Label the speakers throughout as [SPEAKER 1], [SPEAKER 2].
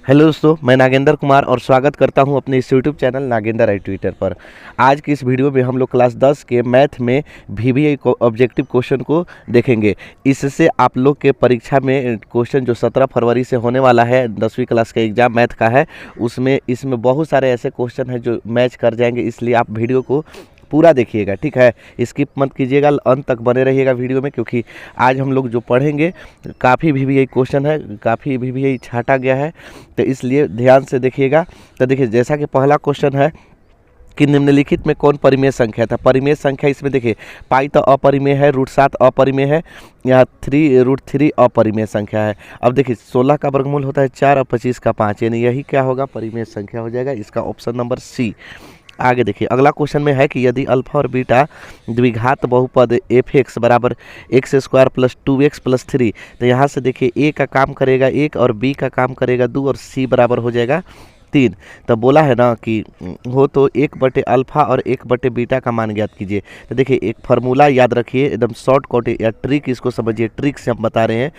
[SPEAKER 1] Hello दोस्तों, मैं नागेंद्र कुमार और स्वागत करता हूं अपने इस यूट्यूब चैनल नागेंद्र आई ट्विटर पर। आज की इस वीडियो में हम लोग क्लास 10 के मैथ में वीवीआई को ऑब्जेक्टिव क्वेश्चन को देखेंगे। इससे आप लोग के परीक्षा में क्वेश्चन जो 17 फरवरी से होने वाला है, 10वीं क्लास का एग्जाम मैथ का है, उसमें इसमें बहुत सारे ऐसे क्वेश्चन हैं जो मैच कर जाएंगे। इसलिए आप वीडियो को पूरा देखिएगा, ठीक है। स्किप मत कीजिएगा, अंत तक बने रहिएगा वीडियो में, क्योंकि आज हम लोग जो पढ़ेंगे काफ़ी वीवीआई क्वेश्चन है, काफ़ी वीवीआई छाटा गया है, तो इसलिए ध्यान से देखिएगा। तो देखिए, जैसा कि पहला क्वेश्चन है कि निम्नलिखित में कौन परिमेय संख्या था। परिमेय संख्या इसमें देखिए, पाई तो अपरिमेय है, √7 अपरिमेय है, यहाँ √3 अपरिमेय संख्या है। अब देखिए, 16 का वर्गमूल होता है 4 और 25 का 5, यानी यही क्या होगा, परिमेय संख्या हो जाएगा। इसका ऑप्शन नंबर सी। आगे देखिए, अगला क्वेश्चन में है कि यदि अल्फा और बीटा द्विघात बहुपद f(x) बराबर x² + 2x + 3, तो यहाँ से देखिए a का काम करेगा 1 और b का काम करेगा 2 और c बराबर हो जाएगा 3। तो बोला है ना कि हो तो 1/अल्फा और 1/बीटा का मान ज्ञात कीजिए। तो देखिए, एक फार्मूला याद रखिए, एकदम शॉर्टकट या ट्रिक इसको समझिए। ट्रिक से हम बता रहे हैं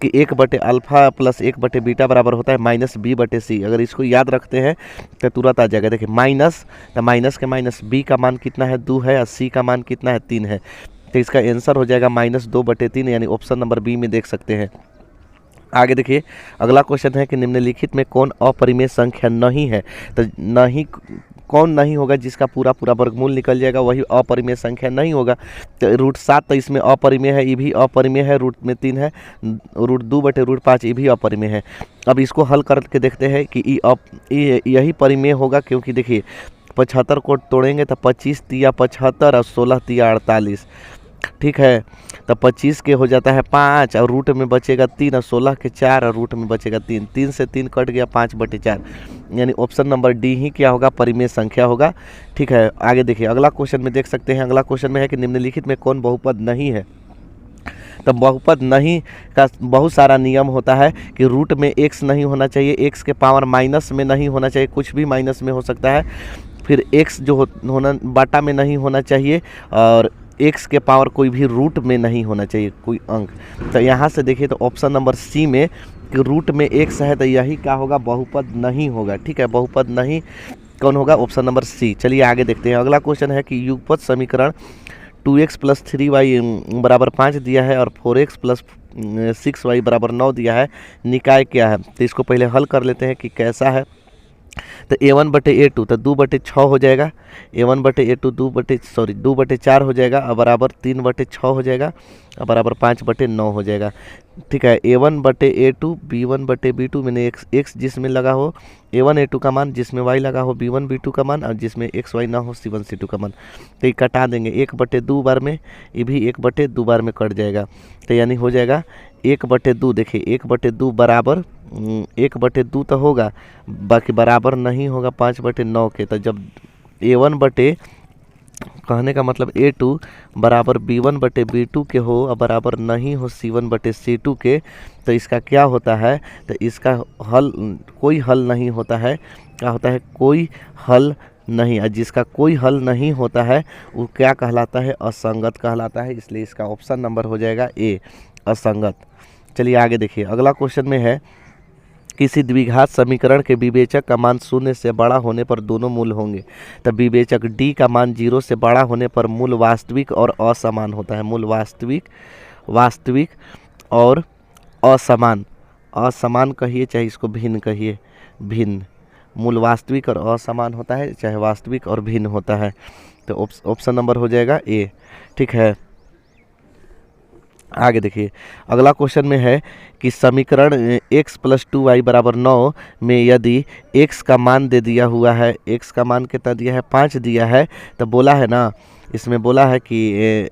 [SPEAKER 1] कि 1/अल्फा + 1/बीटा बराबर होता है -b/c। अगर इसको याद रखते हैं तो तुरंत आ जाएगा। देखिए, माइनस, तो माइनस के माइनस b का मान कितना है, 2 है, और c का मान कितना है, 3 है। तो इसका आंसर हो जाएगा -2/3, यानी ऑप्शन नंबर बी में देख सकते हैं। आगे देखिए, अगला क्वेश्चन है कि निम्नलिखित में कौन अपरिमेय संख्या नहीं है। तो नहीं, कौन नहीं होगा जिसका पूरा पूरा वर्गमूल निकल जाएगा, वही अपरिमेय संख्या नहीं होगा। तो √7 तो इसमें अपरिमेय है, ये भी अपरिमेय है, रूट में 3 है, √2/5 ये भी अपरिमेय है। अब इसको हल करके देखते हैं कि यही परिमेय होगा, क्योंकि देखिए 75 को तोड़ेंगे तो 25 तिया 75 और 16 तिया 48, ठीक है। तो 25 के हो जाता है 5 और रूट में बचेगा 3, और 16 के 4 और रूट में बचेगा 3। 3 से 3 कट गया, 5/4, यानी ऑप्शन नंबर डी ही क्या होगा, परिमेय संख्या होगा, ठीक है। आगे देखिए, अगला क्वेश्चन में देख सकते हैं। अगला क्वेश्चन में है कि निम्नलिखित में कौन बहुपद नहीं है। तो बहुपद नहीं का बहुत सारा नियम होता है कि रूट में x नहीं होना चाहिए, x के पावर माइनस में नहीं होना चाहिए, कुछ भी माइनस में हो सकता है। फिर x जो होना बाटा में नहीं होना चाहिए, और x के पावर कोई भी रूट में नहीं होना चाहिए, कोई अंक। तो यहाँ से देखिए, तो ऑप्शन नंबर सी में कि रूट में x है, तो यही क्या होगा, बहुपद नहीं होगा, ठीक है। बहुपद नहीं कौन होगा, ऑप्शन नंबर सी। चलिए आगे देखते हैं। अगला क्वेश्चन है कि युगपत समीकरण 2x + 3y बराबर 5 दिया है और 4x + 6y बराबर 9 दिया है, निकाय क्या है। तो इसको पहले हल कर लेते हैं कि कैसा है। तो a1/a2 तो 2/6 हो जाएगा, a1/a2 2/4 हो जाएगा, और बराबर 3/6 हो जाएगा, और बराबर 5/9 हो जाएगा, ठीक है। a1/a2 b1/b2 मैंने x जिसमें लगा हो a1 a2 का मान, जिसमें y लगा हो b1 b2 का मान, और जिसमें x y ना हो c1 c2 का मान। तो ये कटा देंगे 1/2 बार में, ये भी 1/2 बार में कट जाएगा, तो यानी हो जाएगा 1/2। देखिए 1/2 बराबर 1/2 तो होगा, बाकी बराबर नहीं होगा 5/9 के। तो जब a1 कहने का मतलब a2 बराबर b1/b2 के हो और बराबर नहीं हो c1/c2 के, तो इसका क्या होता है, तो इसका हल कोई हल नहीं होता है। क्या होता है, कोई हल नहीं। और जिसका कोई हल नहीं होता है वो क्या कहलाता है, असंगत कहलाता है। इसलिए इसका ऑप्शन नंबर हो जाएगा ए, असंगत। चलिए आगे देखिए, अगला क्वेश्चन में है किसी द्विघात समीकरण के विवेचक का मान 0 से बड़ा होने पर दोनों मूल होंगे। तो विवेचक d का मान 0 से बड़ा होने पर मूल वास्तविक और असमान होता है। मूल वास्तविक और असमान, असमान कहिए चाहे इसको भिन्न कहिए, भिन्न। मूल वास्तविक और असमान होता है, चाहे वास्तविक और भिन्न होता है। तो ऑप्शन नंबर हो जाएगा ए, ठीक है। आगे देखिए, अगला क्वेश्चन में है कि समीकरण x + 2y बराबर 9 में यदि x का मान दे दिया हुआ है, x का मान कितना दिया है, 5 दिया है। तो बोला है ना, इसमें बोला है कि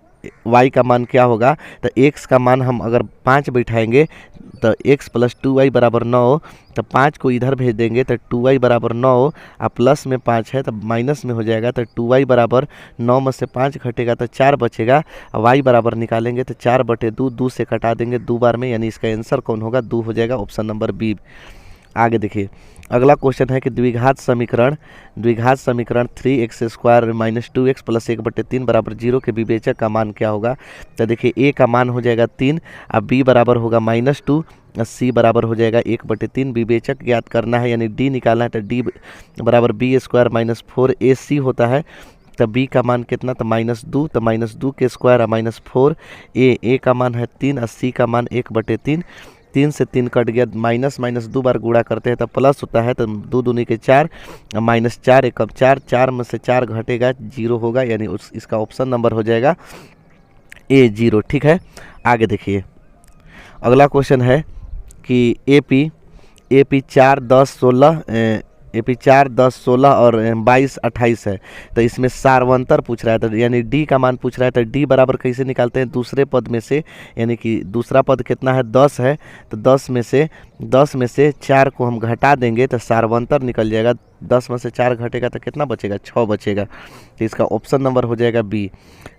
[SPEAKER 1] y का मान क्या होगा। तो x का मान हम अगर 5 बैठाएंगे तो x + 2y बराबर 9, तो 5 को इधर भेज देंगे तो 2y बराबर 9, और प्लस में 5 है तो माइनस में हो जाएगा। तो 2y बराबर 9 में से 5 घटेगा तो 4 बचेगा, और y बराबर निकालेंगे तो 4/2, 2 से कटा देंगे 2 बार में, यानी इसका आंसर कौन होगा, 2 हो जाएगा, ऑप्शन नंबर बी। आगे देखिए, अगला क्वेश्चन है कि द्विघात समीकरण 3x² - 2x + 1/3 बराबर 0 के विवेचक का मान क्या होगा। तो देखिए a का मान हो जाएगा 3, अब b बराबर होगा -2, सी बराबर हो जाएगा 1/3। विवेचक ज्ञात करना है यानी डी निकालना है, तो डी बराबर b² माइनस 4ac होता है। तो b का मान कितना, तो -2, तो -2 के स्क्वायर और -4, a का मान है 3 और c का मान 1/3। 3 से 3 कट गया, माइनस माइनस 2 बार गुणा करते हैं तो प्लस होता है, तो 2 दूनी के 4, -4 एकम 4, 4 में से 4 घटेगा 0 होगा, यानी इसका ऑप्शन नंबर हो जाएगा A 0। ठीक है, आगे देखिए अगला क्वेश्चन है कि AP 4, 10, 16 AP 4, 10, 16 और 22, 28 है, तो इसमें सार्वंतर पूछ रहा है, तो यानी D का मान पूछ रहा है। तो D बराबर कैसे निकालते हैं, दूसरे पद में से, यानी कि दूसरा पद कितना है 10 है, तो 10 में से 4 को हम घटा देंगे तो सार्वंतर निकल जाएगा। 10 में से 4 घटेगा तो कितना बचेगा, 6 बचेगा, तो इसका ऑप्शन नंबर हो जाएगा B।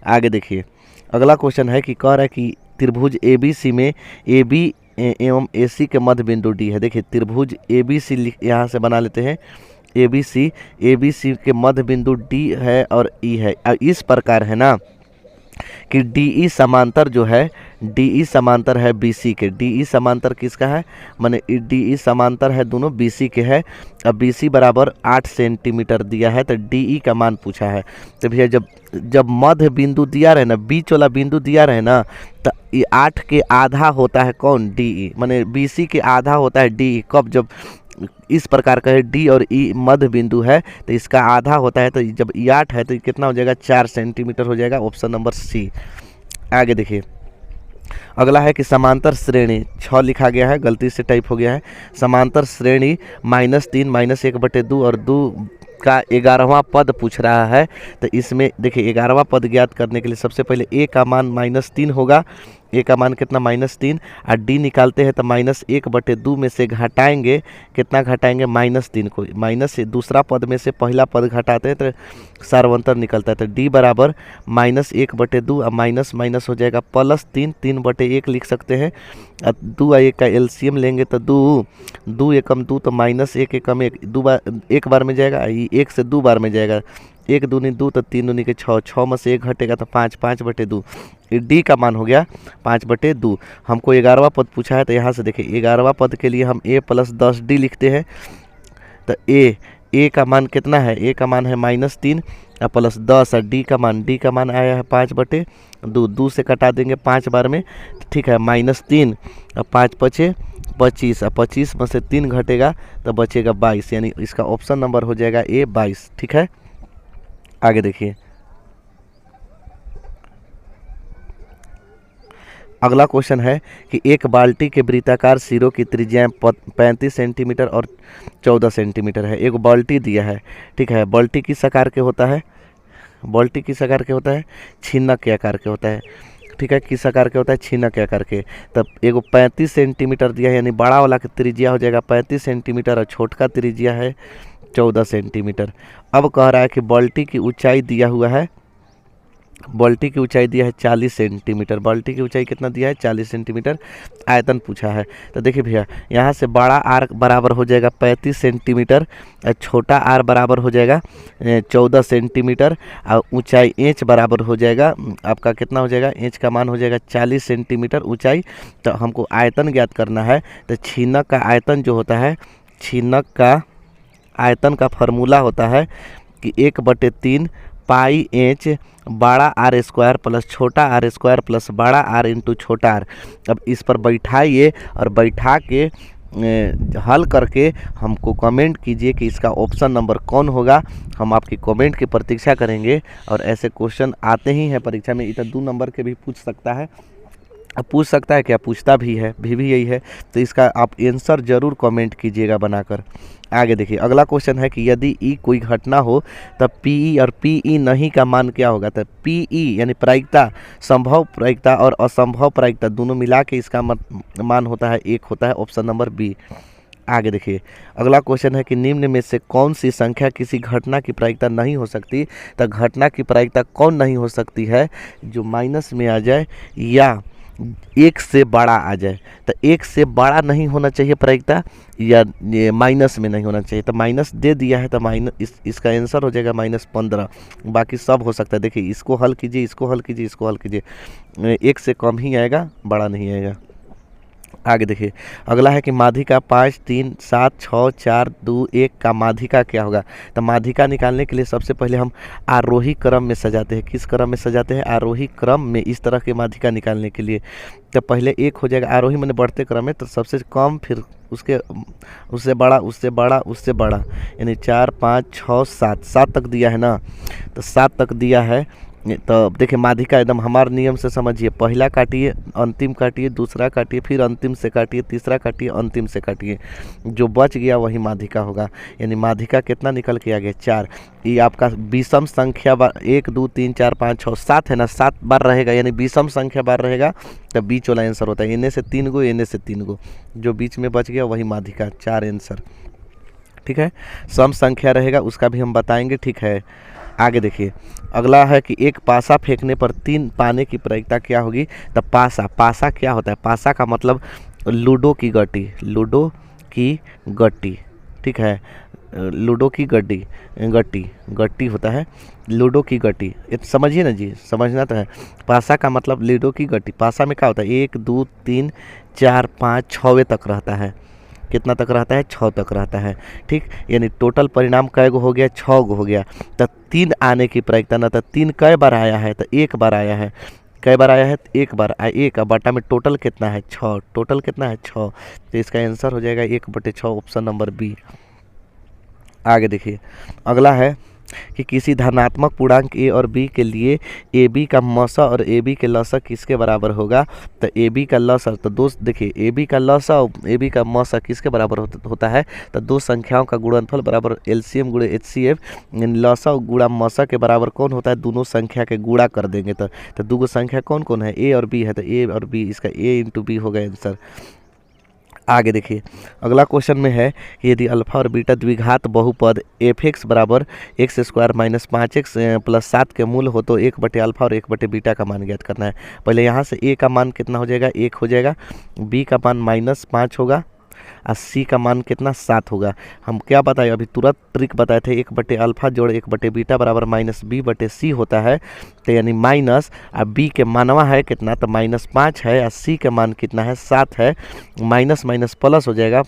[SPEAKER 1] आगे देखिए अगला क्वेश्चन है कि कह रहा है कि त्रिभुज ABC में AB एवं AC के मध्य बिंदु D है। देखिए त्रिभुज ABC यहाँ से बना लेते हैं, ABC के मध्य बिंदु D है और E है। इस प्रकार है ना कि DE समांतर जो है, DE समांतर है BC के। DE समांतर किसका है, माने DE समांतर है दोनों BC के है। अब BC बराबर 8 सेंटीमीटर दिया है, तो DE का मान पूछा है। तो भैया जब मध्य बिंदु दिया रहे ना, बीच वाला बिंदु दिया रहे ना, तो ये 8 के आधा होता है कौन, DE, माने BC के आधा होता है DE। कब, जब इस प्रकार का है D और E मध्य बिंदु है तो इसका आधा होता है, तो जब E 8 है तो कितना हो जाएगा, 4 सेंटीमीटर हो जाएगा, ऑप्शन नंबर C। आगे देखिए अगला है कि समांतर श्रेणी 6 लिखा गया है, गलती से टाइप हो गया है। समांतर श्रेणी -3 -1/2 और 2 का 11वां पद पूछ रहा है। तो इसमें देखिए 11वां पद ज्ञात करने के लिए सबसे पहले a का मान -3 होगा, a का मान कितना -3, और d निकालते हैं तो -1/2 में से घटाएंगे, कितना घटाएंगे, -3 को, माइनस से दूसरा पद में से पहला पद घटाते हैं तो सार्वंतर निकलता है। तो d बराबर -1/2 और माइनस माइनस हो जाएगा +3, 3/1 लिख सकते हैं। 2 और 1 का एलसीएम लेंगे तो 2 एकम 2, तो -1 एकम 1, 2 बार एक बार में जाएगा, 1 से 2 बार में जाएगा, 1 दूनी 2, तो 3 दूनी के 6, 6 में से 1 घटेगा तो 5, 5/2। डी का मान हो गया 5/2। हमको 11वां पद पूछा है, तो यहाँ से देखिए 11वां पद के लिए हम a + 10d लिखते हैं। तो a का मान कितना है, a का मान है -3 और +10, और d का मान आया है 5/2। 2 से कटा देंगे 5 बार में, ठीक है, -3 और 5 × 5 = 25, और 25 में से 3 घटेगा तो बचेगा 22, यानी इसका ऑप्शन नंबर हो जाएगा A 22। ठीक है, आगे देखिए अगला क्वेश्चन है कि एक बाल्टी के वृत्ताकार सिरों की त्रिज्या 35 सेंटीमीटर और 14 सेंटीमीटर है। एक बाल्टी दिया है, ठीक है, बाल्टी किस आकार के होता है, बाल्टी किस आकार के होता है, छिन्नक के आकार के होता है, ठीक है, किस आकार के होता है, छिन्नक के आकार के। तब एगो 35 सेंटीमीटर दिया है, यानी बड़ा वाला की त्रिज्या हो जाएगा 35 सेंटीमीटर और छोटका त्रिज्या है 14 सेंटीमीटर। अब कह रहा है कि बाल्टी की ऊंचाई दिया हुआ है, बाल्टी की ऊंचाई दिया है 40 सेंटीमीटर, बाल्टी की ऊंचाई कितना दिया है 40 सेंटीमीटर, आयतन पूछा है। तो देखिए भैया यहाँ से बड़ा आर बराबर हो जाएगा 35 सेंटीमीटर, छोटा आर बराबर हो जाएगा 14 सेंटीमीटर, और ऊंचाई एच बराबर हो जाएगा आपका कितना हो जाएगा, एच का मान हो जाएगा 40 सेंटीमीटर ऊंचाई। तो हमको आयतन ज्ञात करना है, तो छिन्नक का आयतन जो होता है, छिन्नक का आयतन का फॉर्मूला होता है कि 1/3 पाई एच बड़ा आर स्क्वायर प्लस छोटा आर स्क्वायर प्लस बड़ा आर इंटू छोटा आर। अब इस पर बैठाइए और बैठा के हल करके हमको कमेंट कीजिए कि इसका ऑप्शन नंबर कौन होगा। हम आपकी कमेंट की प्रतीक्षा करेंगे, और ऐसे क्वेश्चन आते ही हैं परीक्षा में, इधर 2 नंबर के भी पूछ सकता है, पूछ सकता है क्या, पूछता भी है, भी यही है। तो इसका आप आंसर जरूर कमेंट कीजिएगा बनाकर। आगे देखिए अगला क्वेश्चन है कि यदि ई कोई घटना हो तब पीई और पीई नहीं का मान क्या होगा। तो पीई यानी प्रायिकता, संभव प्रायिकता और असंभव प्रायिकता दोनों मिला के इसका मान होता है 1 होता है, ऑप्शन नंबर बी। आगे देखिए अगला क्वेश्चन है कि निम्न में से कौन सी संख्या किसी घटना की प्रायिकता नहीं हो सकती। तो घटना की प्रायिकता कौन नहीं हो सकती है, जो माइनस में आ जाए या 1 से बड़ा आ जाए। तो 1 से बड़ा नहीं होना चाहिए प्रायिकता, या माइनस में नहीं होना चाहिए। तो माइनस दे दिया है, तो माइनस इसका आंसर हो जाएगा -15। बाकी सब हो सकता है, देखिए इसको हल कीजिए, इसको हल कीजिए, इसको हल कीजिए, 1 से कम ही आएगा, बड़ा नहीं आएगा। आगे देखिए, अगला है कि माध्यिका 5 3 7 6 4 2 1 का माध्यिका क्या होगा। तो माध्यिका निकालने के लिए सबसे पहले हम आरोही क्रम में सजाते हैं। किस क्रम में सजाते हैं? आरोही क्रम में। इस तरह के माध्यिका निकालने के लिए तो पहले एक हो जाएगा, आरोही मैंने बढ़ते क्रम में, तो सबसे कम, फिर उसके उससे बड़ा, उससे बड़ा, उससे बड़ा, यानी 4 5 6 7 7 तक दिया है ना। तो 7 तक दिया है। तो देखिए माध्यिका एकदम हमारे नियम से समझिए, पहला काटिए, अंतिम काटिए, दूसरा काटिए, फिर अंतिम से काटिए, तीसरा काटिए, अंतिम से काटिए, जो बच गया वही माध्यिका होगा। यानी माध्यिका कितना निकल के आ गया? 4। ये आपका विषम संख्या बार 1 2 3 4 5 6 7 है ना, 7 बार रहेगा, यानी विषम संख्या बार रहेगा, तो बीच वाला आंसर होता है। इन्हें से 3 गो, इन्हें से 3 गो, जो बीच में बच गया वही माध्यिका, 4 आंसर। ठीक है, सम संख्या रहेगा उसका भी हम बताएंगे। ठीक है, आगे देखिए, अगला है कि एक पासा फेंकने पर 3 पाने की प्रायिकता क्या होगी। तो पासा, पासा क्या होता है? पासा का मतलब लूडो की गड्डी, लूडो की गड्डी। ठीक है, लूडो की गड्डी, गट्टी, गट्टी होता है, लूडो की गट्टी, ये तो समझिए ना जी, समझना तो है। पासा का मतलब लूडो की गट्टी। पासा में क्या होता है? 1 2 3 4 5 6वें तक रहता है। कितना तक रहता है? 6 तक रहता है। ठीक, यानी टोटल परिणाम कै गो हो गया? 6 गो हो गया। तो 3 आने की प्रायिकता ना, तो 3 कै बार आया है? तो 1 बार आया है। कै बार आया है? 1 बार। 1 बटा में टोटल कितना है? 6। टोटल कितना है? 6। तो इसका आंसर हो जाएगा 1/6, ऑप्शन नंबर बी। आगे देखिए, अगला है कि किसी धनात्मक पूर्णांक ए और बी के लिए ए बी का मौसा और ए बी के लसा किसके बराबर होगा। तो ए बी का लसा, तो दोस्त देखिए, ए बी का लसा और ए बी का मौसा किसके बराबर होता है? तो दो संख्याओं का गुणनफल बराबर एलसीएम गुणे एचसीएफ, लसा और गुणा मौसा के बराबर कौन होता है? दोनों संख्या के गुणा कर देंगे। तो दो संख्या कौन कौन है? ए और बी है, तो ए और बी, इसका ए इंटू बी होगा आंसर। आगे देखिए, अगला क्वेश्चन में है कि यदि अल्फा और बीटा द्विघात बहुपद एफ एक्स बराबर x square minus 5x plus 7 के मूल हो तो 1/अल्फा और 1/बीटा का मान ज्ञात करना है। पहले यहाँ से ए का मान कितना हो जाएगा? 1 हो जाएगा, बी का मान -5 होगा, और सी का मान कितना? 7 होगा। हम क्या बताए अभी तुरंत ट्रिक बताए थे, 1/अल्फा जोड़ 1/बीटा बराबर -b/c होता है। तो यानी माइनस, अब बी के मानवा है कितना? तो -5 है, और सी के मान कितना है? 7 है। माइनस माइनस प्लस हो जाएगा,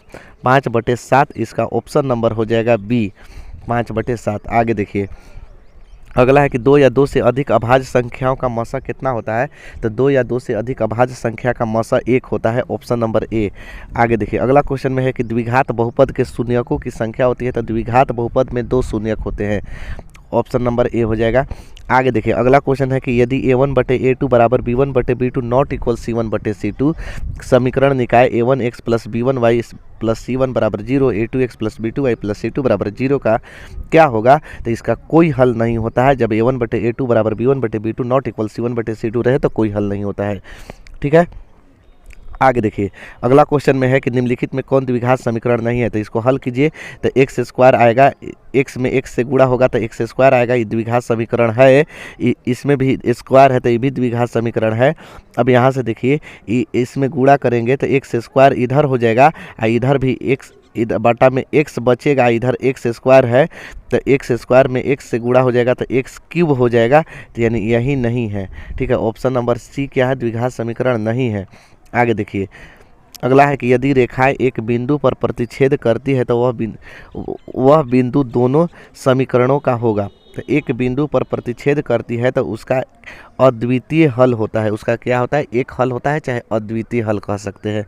[SPEAKER 1] 5/7, इसका ऑप्शन नंबर हो जाएगा बी, 5/7। आगे देखिए, अगला है कि 2 या 2 से अधिक अभाज्य संख्याओं का मौसा कितना होता है। तो 2 या 2 से अधिक अभाज्य संख्या का मौसा 1 होता है, ऑप्शन नंबर ए। आगे देखिए, अगला क्वेश्चन में है कि द्विघात बहुपद के शून्यकों की संख्या होती है। तो द्विघात बहुपद में 2 शून्यक होते हैं, ऑप्शन नंबर ए हो जाएगा। आगे देखिए, अगला क्वेश्चन है कि यदि a1/a2 बराबर b1/b2 नॉट इक्वल c1/c2, समीकरण निकाय a1x plus b1y plus c1 बराबर 0, a2x plus b2y plus c2 बराबर 0 का क्या होगा। तो इसका कोई हल नहीं होता है। जब a1/a2 बराबर b1/b2 नॉट इक्वल c1/c2 रहे तो कोई हल नहीं होता है। ठीक है, आगे देखिए, अगला क्वेश्चन में है कि निम्नलिखित में कौन द्विघात समीकरण नहीं है। तो इसको हल कीजिए। तो एक्स स्क्वायर आएगा, एक्स में एक्स से गुणा होगा तो एक्स स्क्वायर आएगा, ये द्विघात समीकरण है। इसमें भी स्क्वायर है तो ये भी द्विघात समीकरण है। अब यहाँ से देखिए, इसमें गुणा करेंगे तो एक्स स्क्वायर इधर हो जाएगा, और इधर भी एक्स, इधर बटा में एक्स बचेगा, इधर एक्स स्क्वायर है तो एक्स स्क्वायर में एक्स से गुणा हो जाएगा तो एक्स क्यूब हो जाएगा। तो यानी यही नहीं है। ठीक है, ऑप्शन नंबर सी क्या है? द्विघात समीकरण नहीं है। आगे देखिए, अगला है कि यदि रेखाएं एक बिंदु पर प्रतिच्छेद करती है तो वह बिंदु दोनों समीकरणों का होगा। तो एक बिंदु पर प्रतिच्छेद करती है तो उसका अद्वितीय हल होता है। उसका क्या होता है? एक हल होता है, चाहे अद्वितीय हल कह सकते हैं।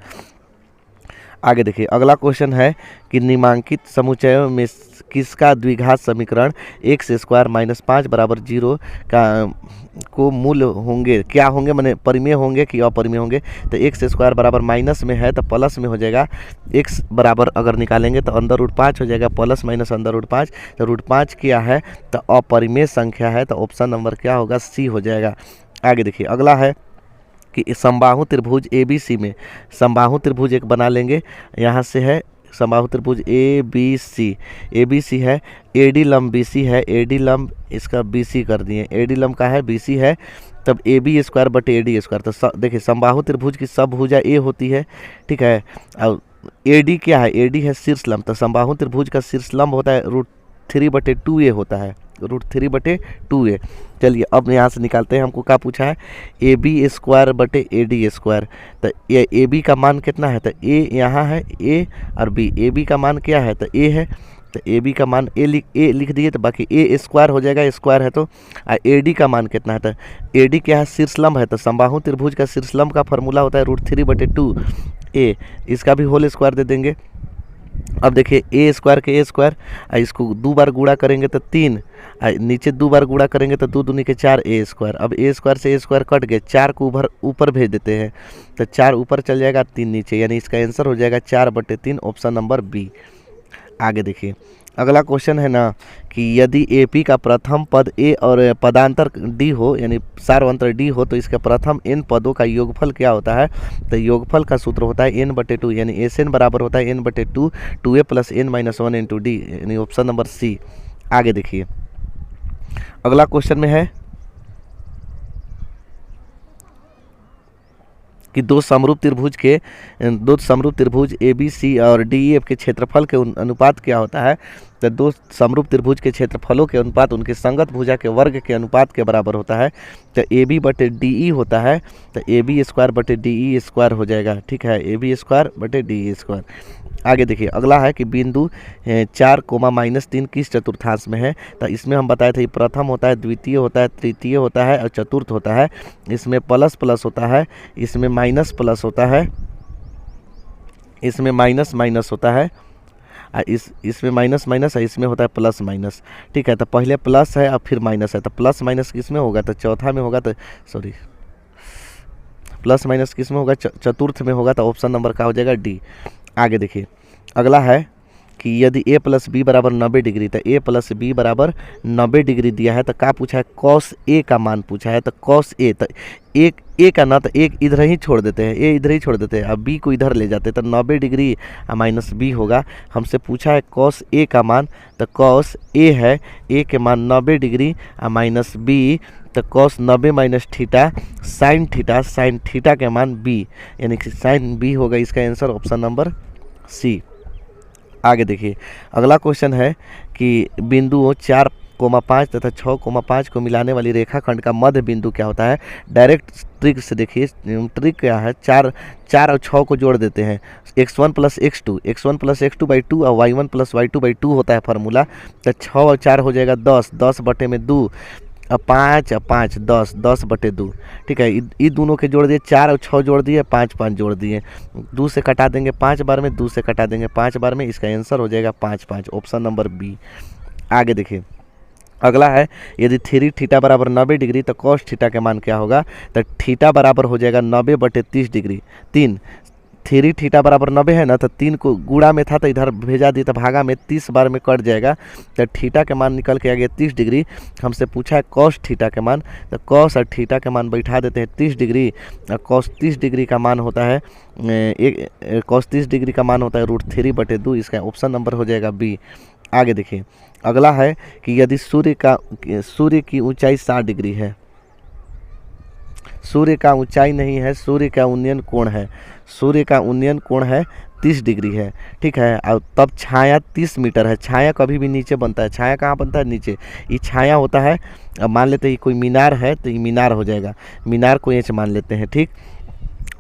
[SPEAKER 1] आगे देखिए, अगला क्वेश्चन है कि निम्नांकित समुच्चयों में किसका द्विघात समीकरण एक्स स्क्वायर माइनस 5 बराबर 0 का को मूल होंगे, क्या होंगे, माने परिमेय होंगे कि अपरिमेय होंगे। तो एक्स स्क्वायर बराबर माइनस में है तो प्लस में हो जाएगा। एक्स बराबर अगर निकालेंगे तो अंदर रूट 5 हो जाएगा, प्लस माइनस अंदर रूट 5। तो रूट 5 क्या है? तो अपरिमेय संख्या है, तो ऑप्शन नंबर क्या होगा? सी हो जाएगा। आगे देखिए, अगला है कि समबाहु त्रिभुज ABC में, समबाहु त्रिभुज एक बना लेंगे। यहाँ से है समबाहु त्रिभुज ABC है, AD लंब BC है, AD लंब इसका BC कर दिए, AD लंब का है BC है, तब AB स्क्वायर बटे AD स्क्वायर। तो देखिए, समबाहु त्रिभुज की सब भुजा A होती है। ठीक है, अब AD क्या है? AD है शीर्ष लंब। तो समबाहु त्रिभुज का शीर्ष लंब होता है √3/2A होता है। √3/2a। चलिए अब यहाँ से निकालते हैं, हमको क्या पूछा है, AB²/AD²। तो ये AB का मान कितना है, तो A यहाँ है, A और B। AB का मान क्या है, तो A है, तो AB का मान A लिख दिए, तो बाकी A² हो जाएगा, स्क्वायर है तो। AD का मान कितना है, तो AD क्या है, शीर्षलंब है, तो समबाहु त्रिभुज का शीर्षलंब का फॉर्मूला होता है √3/2a। इसका भी होल स्क्वायर दे देंगे। अब देखिए A² के A², इसको 2 बार गुणा करेंगे तो 3, नीचे 2 बार गुणा करेंगे तो 2 दूनी के 4 A²। अब A² से A² कट गए, 4 को ऊपर भेज देते हैं, तो 4 ऊपर चल जाएगा, 3 नीचे, यानी इसका आंसर हो जाएगा 4/3, ऑप्शन नंबर बी। आगे देखिए अगला क्वेश्चन है ना कि यदि AP का प्रथम पद A और पदांतर D हो, यानी सारवंतर D हो, तो इसके प्रथम n पदों का योगफल क्या होता है, तो योगफल का सूत्र होता है n/2, यानी SN बराबर होता है n/2, 2a + n-1 × D, यानी ऑप्शन नंबर सी। आगे देखिए अगला क्वेश्चन में है कि दो समरूप त्रिभुज ABC और DEF के क्षेत्रफल के अनुपात क्या होता है, तो दो समरूप त्रिभुज के क्षेत्रफलों के अनुपात उनके संगत भुजा के वर्ग के अनुपात के बराबर होता है। तो AB/DE होता है, तो AB²/DE² हो जाएगा, ठीक है, AB²/DE²। आगे देखिए अगला है कि बिंदु 4, -3 किस चतुर्थांश में है, तो इसमें हम बताए थे प्रथम होता है, द्वितीय होता है, तृतीय होता है और चतुर्थ होता है। इसमें प्लस प्लस होता है, इसमें माइनस प्लस होता है, इसमें माइनस माइनस होता है, इसमें माइनस माइनस है, इसमें होता है प्लस माइनस, ठीक है। तो पहले प्लस है और फिर माइनस है, तो प्लस माइनस किस में होगा, तो चौथा में होगा, तो सॉरी प्लस माइनस किस में होगा, चतुर्थ में होगा, तो ऑप्शन नंबर क्या हो जाएगा, डी। आगे देखिए अगला है कि यदि A + B = 90 डिग्री, तो A + B = 90 डिग्री दिया है, तो क्या पूछा है, cos A का मान पूछा है। तो cos A, तो एक A का ना, तो एक इधर ही छोड़ देते हैं, A इधर ही छोड़ देते हैं, अब B को इधर ले जाते हैं, तो 90 डिग्री -B होगा। हमसे पूछा है cos A का मान, तो cos A है, A के मान 90 डिग्री -B, तो cos 90 - थीटा sin थीटा के मान B, यानी कि sin B होगा इसका आंसर, ऑप्शन नंबर सी। आगे देखिए अगला क्वेश्चन है कि बिंदुओं 4,5 तथा 6,5 को मिलाने वाली रेखाखंड का मध्य बिंदु क्या होता है। डायरेक्ट ट्रिक से देखिए, ट्रिक क्या है, 4 और 6 को जोड़ देते हैं, x1 + x2, x1 + x2/2 और y1 + y2/2 होता है फार्मूला। तो 6 और 4 हो जाएगा 10, 10/2, अब 5 और 5 10, 10/2, ठीक है। ये दोनों के जोड़ दिए, 4 और 6 जोड़ दिए, 5 5 जोड़ दिए, 2 से कटा देंगे 5 बार में, 2 से कटा देंगे 5 बार में, इसका आंसर हो जाएगा 5 5, ऑप्शन नंबर बी। आगे देखिए अगला है यदि थीटा = 90 डिग्री, तो cos थीटा के मान क्या होगा, तो थीटा बराबर हो जाएगा 90/30 डिग्री, 3। थीटा = 90 है ना, तो 3 को गुणा में था तो इधर भेजा दिया, तो भागा में 30 बार में कट जाएगा, तो थीटा के मान निकल के आ गया 30 डिग्री। हमसे पूछा है cos थीटा के मान, तो cos और थीटा के मान बैठा देते हैं 30 डिग्री, और cos 30 डिग्री का मान होता है cos 30 डिग्री का मान होता है √3/2, इसका ऑप्शन नंबर हो जाएगा बी। आगे देखिए अगला है कि यदि सूर्य की ऊंचाई 60 डिग्री है, सूर्य का ऊंचाई नहीं है, सूर्य का उन्नयन कोण है, सूर्य का उन्नयन कोण है 30 डिग्री है, ठीक है। और तब छाया 30 मीटर है, छाया कभी भी नीचे बनता है, छाया कहाँ बनता है, नीचे, ये छाया होता है। अब मान लेते हैं कोई मीनार है, तो ये मीनार हो जाएगा, मीनार को एच मान लेते हैं, ठीक।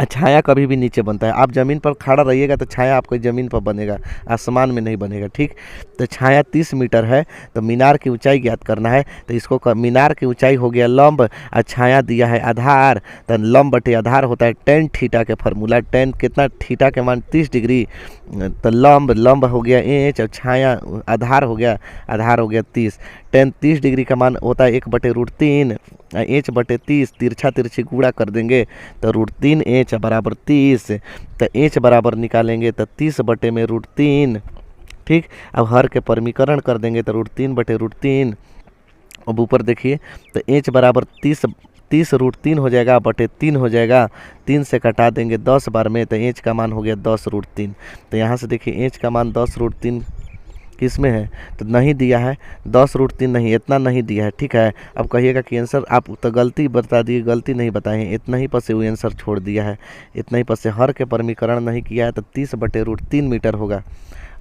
[SPEAKER 1] छाया कभी भी नीचे बनता है, आप ज़मीन पर खड़ा रहिएगा तो छाया आपको ज़मीन पर बनेगा, आसमान में नहीं बनेगा, ठीक। तो छाया 30 मीटर है, तो मीनार की ऊंचाई ज्ञात करना है, तो इसको मीनार की ऊंचाई हो गया लंब, और छाया दिया है आधार, तो लंब/आधार होता है tan थीटा के फार्मूला, tan कितना, थीटा के मान 30 डिग्री, तो लंब हो गया h, और छाया आधार हो गया 30। tan 30 डिग्री का मान होता है 1/√3, h/30, तिरछा तिरछी गुणा कर देंगे तो √3h = 30, तो h बराबर निकालेंगे तो 30/√3, ठीक। अब हर के परमीकरण कर देंगे तो √3/√3। अब ऊपर देखिए तो h बराबर 30 हो जाएगा, /3 हो जाएगा, 3 से कटा देंगे 10 बार में, तो h का मान हो गया 10√3। तो यहाँ से देखिए h का मान 10√3 किस में है, तो नहीं दिया है, 10√3 नहीं, इतना नहीं दिया है, ठीक है। अब कहिएगा कि आंसर आप तो गलती बता दिए, गलती नहीं बताए हैं, इतना ही पर से वो आंसर छोड़ दिया है, इतना ही पर से हर के परमीकरण नहीं किया है, तो 30/√3 मीटर होगा।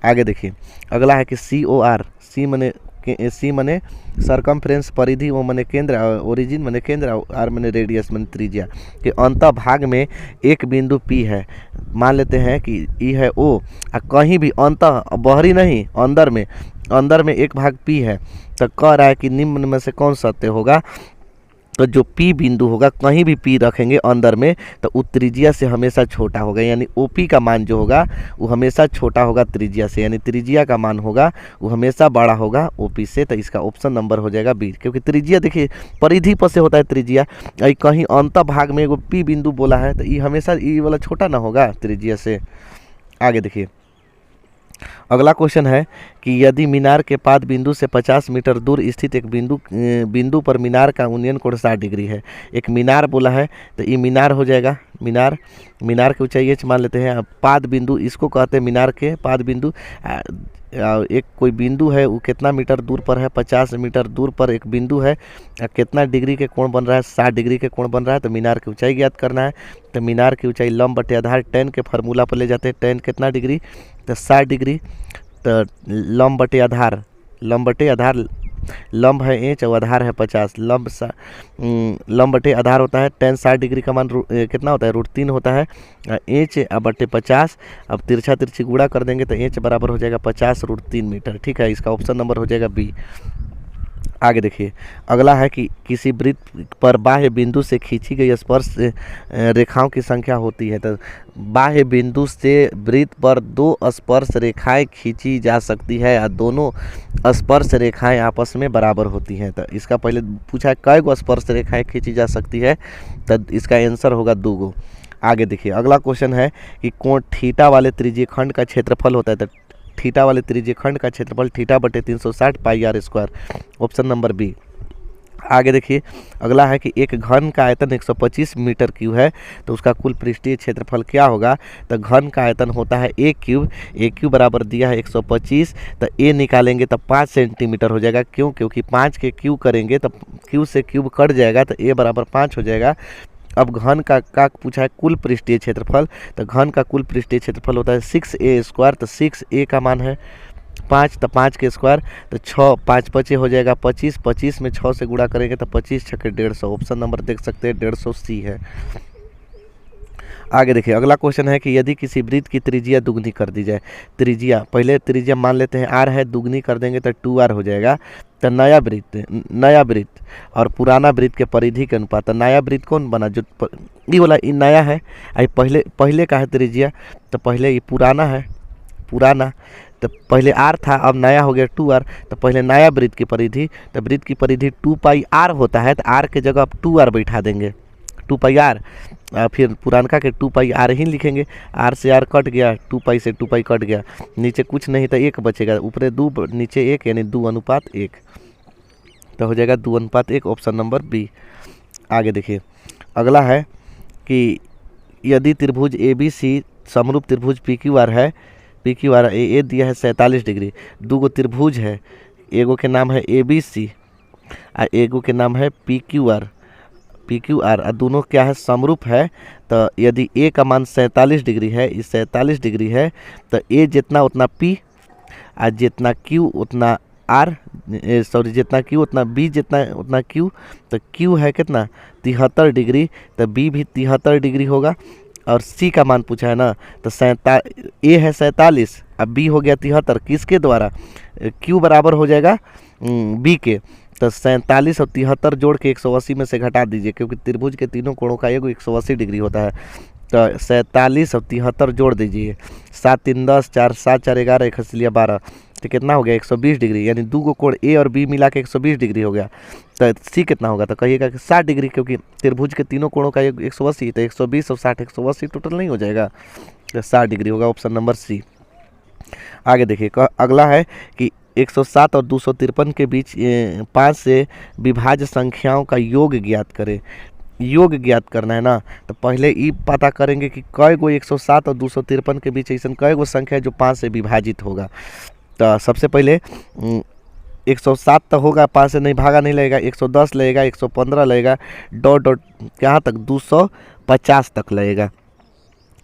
[SPEAKER 1] आगे देखिए अगला है कि COR, सी मने सी मने सरकमफ्रेंस परिधि, ओ मने केंद्र, ओरिजिन मने केंद्र, आर मने रेडियस मने त्रिज्या के अंत भाग में एक बिंदु पी है। मान लेते हैं कि ई है ओ, कहीं भी अंत बाहरी नहीं, अंदर में एक भाग पी है, तो कह रहा है कि निम्न में से कौन सत्य होगा। तो जो पी बिंदु होगा, कहीं भी पी रखेंगे अंदर में, तो वो त्रिज्या से हमेशा छोटा होगा, यानी ओपी का मान जो होगा वो हमेशा छोटा होगा त्रिज्या से, यानी त्रिज्या का मान होगा वो हमेशा बड़ा होगा ओपी से। तो इसका ऑप्शन नंबर हो जाएगा बी, क्योंकि त्रिज्या देखिए परिधि पर से होता है त्रिज्या, कहीं अंत भाग में एगो पी बिंदु बोला है तो ये हमेशा ये वाला छोटा ना होगा त्रिज्या से। आगे देखिए अगला क्वेश्चन है कि यदि मीनार के पाद बिंदु से 50 मीटर दूर स्थित एक बिंदु पर मीनार का उन्नयन कोण 60 डिग्री है। एक मीनार बोला है तो ये मीनार हो जाएगा, मीनार की ऊंचाई एच मान लेते हैं। अब पाद बिंदु इसको कहते हैं मीनार के पाद बिंदु। एक कोई बिंदु है वो कितना मीटर दूर पर है, 50 मीटर दूर पर एक बिंदु है, कितना डिग्री के कोण बन रहा है, 60 डिग्री के कोण बन रहा है। तो मीनार की ऊंचाई ज्ञात करना है। तो मीनार की ऊंचाई लंब बटे आधार tan के फार्मूला पर ले जाते हैं। tan कितना डिग्री, तो 60 डिग्री। तो लंब बटे आधार, लंब है इंच और आधार है 50, लंब बटे आधार होता है। tan 60 डिग्री का मान कितना होता है, √3 होता है, इंच बटे 50। अब तिरछा तिरछी गुणा कर देंगे तो इंच बराबर हो जाएगा 50 √3 मीटर। ठीक है, इसका ऑप्शन नंबर हो जाएगा बी। आगे देखिए अगला है कि किसी वृत्त पर बाह्य बिंदु से खींची गई स्पर्श रेखाओं की संख्या होती है। तो बाह्य बिंदु से वृत्त पर 2 स्पर्श रेखाएं खींची जा सकती है और दोनों स्पर्श रेखाएं आपस में बराबर होती हैं। तो इसका पहले पूछा है कै गो स्पर्श रेखाएं खींची जा सकती है, तो इसका आंसर होगा 2 गो। आगे देखिए अगला क्वेश्चन है कि कोण थीटा वाले त्रिज्यखंड का क्षेत्रफल होता है। तो थीटा वाले त्रिज्यखंड का क्षेत्रफल थीटा बटे 360 pi r square, option number B. आगे देखिए अगला है कि एक घन का आयतन 125 मीटर क्यूब है, तो उसका कुल पृष्ठीय क्षेत्रफल क्या होगा। तो घन का आयतन होता है a क्यूब बराबर दिया है 125, तो a निकालेंगे तो 5 सेंटीमीटर हो जाएगा। क्यों, क्योंकि 5 के क्यूब करेंगे तो क्यूब से क्यूब कट जाएगा, तो a बराबर 5 हो जाएगा। अब घन का पूछा है कुल पृष्ठीय क्षेत्रफल, तो घन का कुल पृष्ठीय क्षेत्रफल होता है 6a स्क्वायर। तो 6a का मान है 5, तो 5 के स्क्वायर, तो 6 5 5 हो जाएगा 25, 25 में 6 से गुणा करेंगे तो 25 छक्के 150, ऑप्शन नंबर देख सकते हैं 150 सी है। आगे देखिए अगला क्वेश्चन है कि यदि किसी वृत्त की त्रिज्या दुगनी कर दी जाए, पहले त्रिज्या मान लेते हैं r है, दुगनी कर देंगे तो 2r हो जाएगा। तो नया वृत्त और पुराना वृत्त के परिधि के अनुपात, तो नया वृत्त कौन बना, जो ये वाला ये नया है, पहले का है त्रिज्या, तो पहले ये पुराना, तो पहले r था, अब नया हो गया 2r। तो पहले नया वृत्त की परिधि, तो वृत्त की परिधि 2 पाई r होता है, तो r के जगह आप 2r बैठा देंगे, 2 पाई r। फिर पुरानका के 2 पाई r ही लिखेंगे, r से r कट गया, 2 पाई से 2 पाई कट गया, नीचे कुछ नहीं तो 1 बचेगा, ऊपरे 2 नीचे 1, यानी 2:1, तो हो जाएगा 2:1, ऑप्शन नंबर बी। आगे देखिए अगला है कि यदि त्रिभुज ABC समरूप त्रिभुज PQR है, ए दिया है 47 डिग्री, 2 गो त्रिभुज है, एगो के नाम है ABC और एगो के नाम है PQR और दोनों क्या है, समरूप है। तो यदि a का मान 47 डिग्री है, इस 47 डिग्री है, तो a जितना उतना p और जितना q उतना r, जितना q उतना b, जितना उतना q। तो q है कितना 73 डिग्री, तो b भी 73 डिग्री होगा। और c का मान पूछा है ना, तो a है 47 अब b हो गया 73, किसके द्वारा, q बराबर हो जाएगा b के। तो 47 और 73 जोड़ के 180 में से घटा दीजिए, क्योंकि त्रिभुज के तीनों कोणों का एगो 180 डिग्री होता है। तो 47 और 73 जोड़ दीजिए, 7 3 10, 4 7 4 11, 1 हंसिया 12, तो कितना हो गया 120 डिग्री, यानी 2 गो कोण ए और बी मिला के 120 डिग्री हो गया। तो सी कितना होगा, तो कहिएगा कि 60 डिग्री, क्योंकि त्रिभुज के तीनों कोणों का 180, तो 120 और 60 180 टोटल नहीं हो जाएगा, तो 60 डिग्री होगा, ऑप्शन नंबर सी। आगे देखिए अगला है कि 107 और 253 के बीच 5 से विभाज्य संख्याओं का योग ज्ञात करें। योग ज्ञात करना है ना, तो पहले ये पता करेंगे कि कै गो 107 और 253 के बीच ऐसा कै गो संख्या है जो 5 से विभाजित होगा। तो सबसे पहले 107 तो होगा, 5 से नहीं भागा नहीं लगेगा, 110 लगेगा, 115 लगेगा, डॉट कहाँ तक 250 तक लगेगा।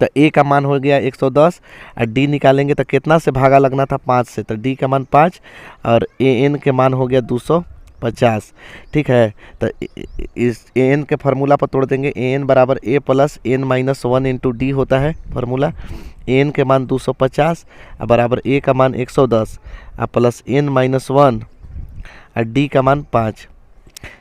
[SPEAKER 1] तो ए का मान हो गया 110 और डी निकालेंगे तो कितना से भागा लगना था 5 से, तो डी का मान 5 और ए एन के मान हो गया 250। ठीक है, तो इस ए एन के फार्मूला पर तोड़ देंगे। ए एन बराबर A plus N minus 1 into D होता है फार्मूला। ए एन के मान 250 और बराबर ए का मान 110 और प्लस एन माइनस 1 और डी का मान 5।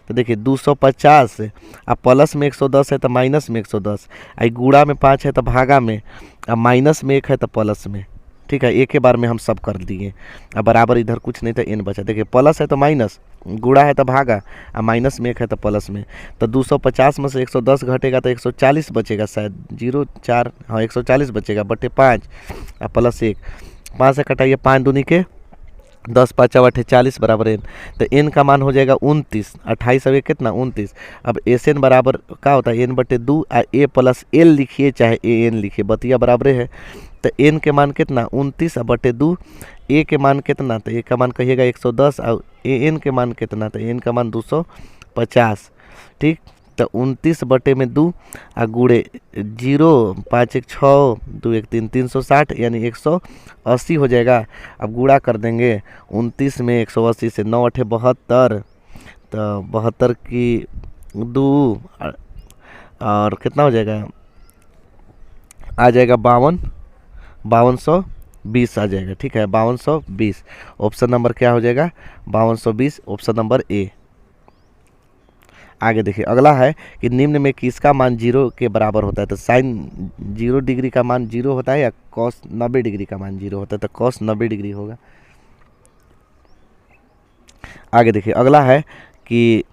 [SPEAKER 1] तो देखिए 250 अब प्लस में 110 है तो माइनस में 110, आई गुणा में 5 है तो भागा में, अब माइनस में 1 है तो प्लस में। ठीक है, एक के बार में हम सब कर दिए। अब बराबर इधर कुछ नहीं तो एन बचा। देखिए प्लस है तो माइनस, गुणा है तो भागा, और माइनस में 1 है तो प्लस में। तो 250 में से 110 घटेगा तो 140 बचेगा शायद, 0 4 हाँ 140 बचेगा बटे 5 और प्लस 1। 5 से कटाइए 5 दूनी के 10 5 8 40 बराबर एन। तो एन का मान हो जाएगा 29, 28 अब कितना 29। अब एस एन बराबर क्या होता है एन बटे 2 ए प्लस एल लिखिए चाहे ए एन लिखिए, बतिया बराबर है। तो एन के मान कितना 29 बटे 2, ए के मान कितना, तो ए का मान कहिएगा 110 और ए एन के मान कितना, तो एन का मान 250। ठीक, तो 29 बटे में 2 आ गुड़े 0 5 1 6 2 1 3 360 यानी 180 हो जाएगा। अब गुणा कर देंगे 29 में 180 से, 9 8 72, तो 72 की 2 और कितना हो जाएगा, आ जाएगा 5220 आ जाएगा। ठीक है, 5220 ऑप्शन नंबर क्या हो जाएगा 5220 ऑप्शन नंबर ए। आगे देखिए अगला है कि निम्न में किसका मान 0 के बराबर होता है। तो साइन 0 डिग्री का मान 0 होता है या कॉस 90 डिग्री का मान 0 होता है, तो कॉस 90 डिग्री होगा। आगे देखिए अगला है कि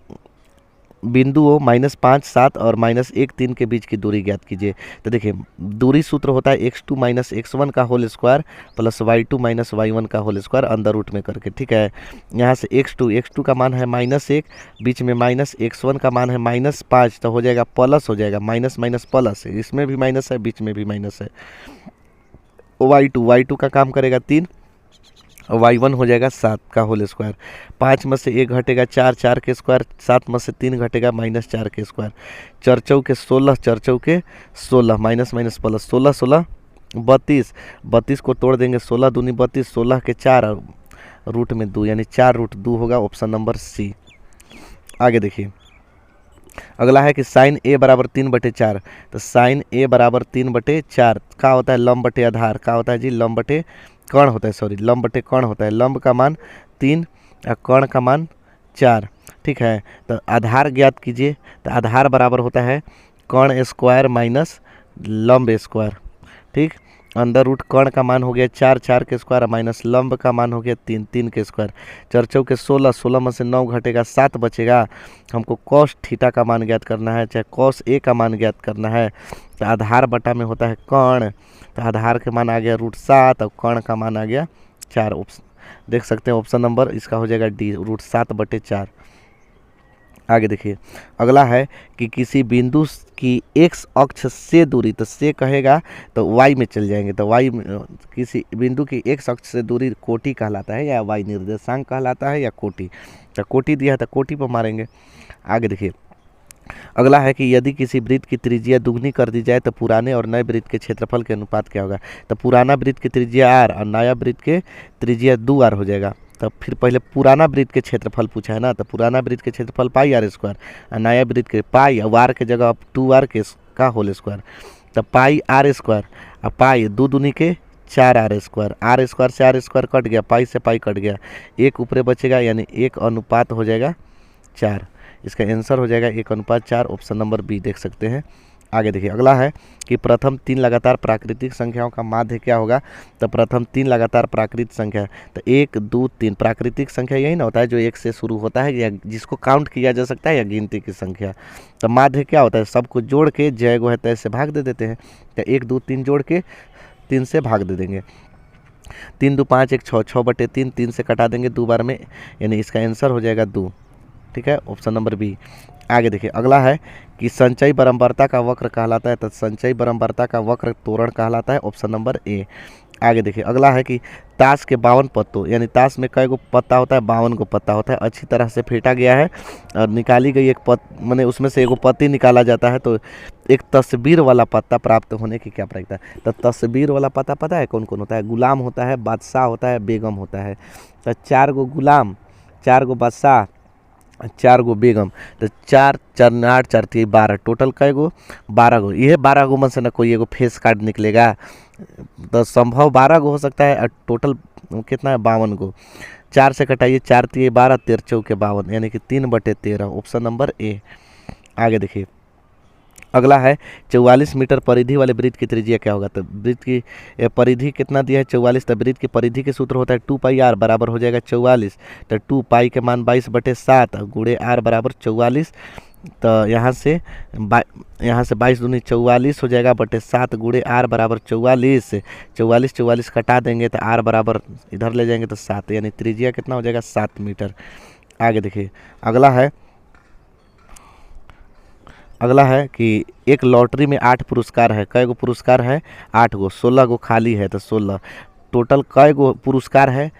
[SPEAKER 1] बिंदुओं -5 7 और -1 3 के बीच की दूरी ज्ञात कीजिए। तो देखिए दूरी सूत्र होता है x2 माइनस x1 का whole square plus y2 minus y1 का होल स्क्वायर अंदर रूट में करके। ठीक है, यहाँ से x2 का मान है -1, बीच में माइनस x1 का मान है -5, तो हो जाएगा प्लस, हो जाएगा माइनस माइनस प्लस, इसमें भी माइनस है बीच में भी माइनस है। y2 का काम करेगा 3 और y1 हो जाएगा 7 का होल स्क्वायर। 5 में से 1 घटेगा 4, 4 के स्क्वायर, 7 में से 3 घटेगा -4 के स्क्वायर, 4 चौके 16, 4 चौके 16 माइनस माइनस प्लस, 16 16 32, 32 को तोड़ देंगे 16 दूनी 32, 16 के 4 और रूट में 2 यानी 4 रूट 2 होगा ऑप्शन नंबर सी। आगे देखिए अगला है कि साइन ए बराबर 3/4। तो साइन ए बराबर 3/4 का होता है लंब बटे आधार, का होता है जी लंब बटे कर्ण होता है, सॉरी लंब बटे कर्ण होता है। लंब का मान 3 और कर्ण का मान 4। ठीक है, तो आधार ज्ञात कीजिए। तो आधार बराबर होता है कर्ण स्क्वायर माइनस लंब स्क्वायर। ठीक, अंदर रूट कर्ण का मान हो गया 4, 4 के स्क्वायर माइनस लंब का मान हो गया 3, 3 के स्क्वायर, 4 चौके 16, 16 में से 9 घटेगा 7 बचेगा। हमको कॉस थीटा का मान ज्ञात करना है, चाहे कॉस ए का मान ज्ञात करना है। तो आधार बटा में होता है कर्ण, तो आधार के मान आ गया √7 और कर्ण का मान आ गया 4। ऑप्शन देख सकते हैं ऑप्शन नंबर इसका हो जाएगा डी, √7/4। आगे देखिए अगला है कि किसी बिंदु की x अक्ष से दूरी, तो से कहेगा तो y में चल जाएंगे, तो y किसी बिंदु की x अक्ष से दूरी कोटि कहलाता है या y निर्देशांक कहलाता है या कोटि। तो कोटि दिया है तो कोटि पर मारेंगे। आगे देखिए अगला है कि यदि किसी वृत्त की त्रिज्या दुगनी कर दी जाए तो पुराने और नए वृत्त के क्षेत्रफल के अनुपात क्या होगा। तो पुराना वृत्त की त्रिज्या r और नया वृत्त के त्रिज्या 2r हो जाएगा। तो फिर पहले पुराना वृत्त के क्षेत्रफल पूछा है ना, तो पुराना वृत्त के क्षेत्रफल πr² और नया वृत्त के पाई और r के जगह अब 2r का होल स्क्वायर। तो πr² और पाई 2 दूनी के 4r², r² से r² कट गया, पाई से पाई कट गया, 1 ऊपरे बचेगा यानी 1 अनुपात हो जाएगा 4। इसका आंसर हो जाएगा 1:4 ऑप्शन नंबर बी देख सकते हैं। आगे देखिए अगला है कि प्रथम 3 लगातार प्राकृतिक संख्याओं का माध्य क्या होगा। तो प्रथम 3 लगातार प्राकृतिक संख्या, तो 1 2 3 प्राकृतिक संख्या यही ना होता है जो 1 से शुरू होता है या जिसको काउंट किया जा सकता है या गिनती की संख्या। तो माध्य क्या होता है, सबको जोड़ के जय गो है तय से भाग दे देते हैं। तो 1 2 3 जोड़ के 3 से भाग दे देंगे, 3 2 5 1 6, 6/3 3 से कटा देंगे 2 बार में, यानी इसका आंसर हो जाएगा 2। ठीक है, ऑप्शन नंबर बी। आगे देखिए अगला है कि संचयी बारंबारता का वक्र कहलाता है। तो संचयी बारंबारता का वक्र त्वरण कहलाता है, ऑप्शन नंबर ए। आगे देखिए, अगला है कि ताश के 52 पत्तों, यानी ताश में कई गो पत्ता होता है, 52 गो पत्ता होता है, अच्छी तरह से फेंटा गया है और निकाली गई एक माने उसमें से एगो पत्ती निकाला जाता है, तो एक तस्वीर वाला पत्ता प्राप्त होने की क्या प्रक्रिया है। तो तस्वीर वाला पत्ता पता है कौन कौन होता है? गुलाम होता है, बादशाह होता है, बेगम होता है। तो 4 गो गुलाम, 4 गो बादशाह, 4 गो बेगम, तो 4 4 8 4 3 12, टोटल कै गो? 12 गो। यह 12 गो में से ना कोई एगो फेस कार्ड निकलेगा, तो संभव 12 गो हो सकता है और टोटल कितना है? 52 गो। 4 से कटाइए, 4 3 12, 13 चौके 52, यानी कि 3/13, ऑप्शन नंबर ए। आगे देखिए, अगला है 44 मीटर परिधि वाले वृत्त की त्रिज्या क्या होगा। तो वृत्त की परिधि कितना दिया है? 44। तो वृत्त की परिधि के सूत्र होता है 2πr बराबर हो जाएगा 44। तो 2π के मान 22/7 गुणे r बराबर 44। तो यहाँ से 22 दूनी 44 हो जाएगा बटे 7 गुणे r बराबर 44। 44 44 कटा देंगे तो r बराबर इधर ले जाएंगे तो 7, यानी त्रिज्या कितना हो जाएगा? 7 मीटर। आगे देखिए, अगला है कि एक लॉटरी में 8 पुरस्कार है। कई गो पुरस्कार है? 8 गो। 16 गो खाली है, तो 16 टोटल कई गो पुरस्कार है?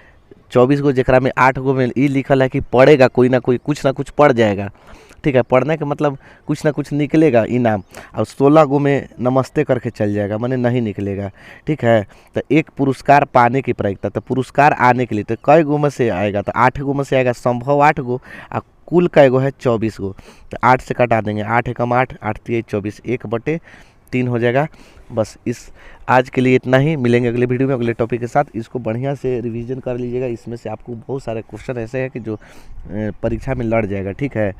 [SPEAKER 1] 24 गो, जरा में 8 गो में ई लिखल है कि पड़ेगा कोई ना कोई, कुछ ना कुछ पड़ जाएगा। ठीक है, पढ़ने का मतलब कुछ ना कुछ निकलेगा इनाम, और 16 गो में नमस्ते करके चल जाएगा, माने नहीं निकलेगा। ठीक है, तो एक पुरस्कार पाने की प्रायिकता, तो पुरस्कार आने के लिए तो कई गो में से आएगा? तो 8 गो में से आएगा, संभव 8 गो, और कुल कई गो है? 24 गो। तो 8 से कटा देंगे, 8 एकम 8, 8 3 24, 1/3 हो जाएगा। बस इस आज के लिए इतना ही, मिलेंगे अगले वीडियो में अगले टॉपिक के साथ। इसको बढ़िया से रिवीजन कर लीजिएगा, इसमें से आपको बहुत सारे क्वेश्चन ऐसे हैं कि जो परीक्षा में लड़ जाएगा। ठीक है।